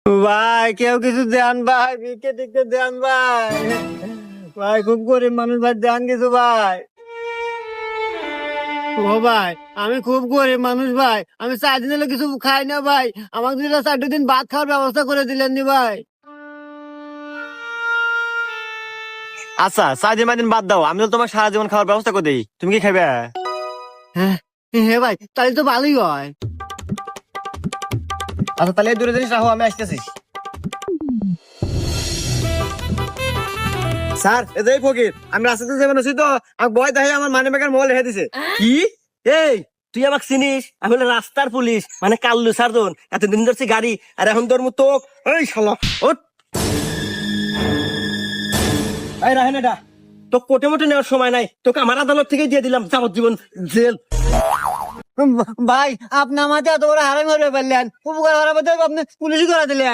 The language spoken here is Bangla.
ভাই কেউ কিছু দেন ভাই, ভিক্ষে টিক্ষে দেন ভাই। ভাই খুব গরিব মানুষ ভাই, দেন কিছু ভাই। ও ভাই আমি খুব গরিব মানুষ ভাই, আমি 4 দিন হলো কিছু খাই না ভাই, আমাকে দিলে 4 দিন ভাত খাওয়ার ব্যবস্থা করে দিলেন নি ভাই। আচ্ছা 4 দিন বাদ দাও, আমি তো তোমার সারা জীবন খাওয়ার ব্যবস্থা করে দিই, তুমি কি খাবে? হ্যাঁ হ্যাঁ ভাই, তাহলে তো ভালোই হয়। আচ্ছা তাহলে এই দুটো জিনিস রাখো, আমি আসতেছি। স্যার এই যে ফকির, আমি রাস্তাতে যাবেন আছি তো, আমার বয় দেখে আমার মানি ব্যাগের মোবাইল রেখে দিছে। কি? এই তুই আমাকে চিনিস? আমি হলো রাস্তার পুলিশ, মানে কাল্লু সার্জন। এতদিন ধরছি গাড়ি, আর এখন তোর মতো এই শালা ওঠ। এই রাহেন এটা তো কোটে মোটে নেওয়ার সময় নাই, তোকে আমার আদালত থেকে দিয়ে দিলাম যাবজ্জীবন জেল। ভাই আপনি আমাকে এত বড় হারামি করে ফেললেন, উপকার হারাবে আপনি পুলিশ করে দিলেন।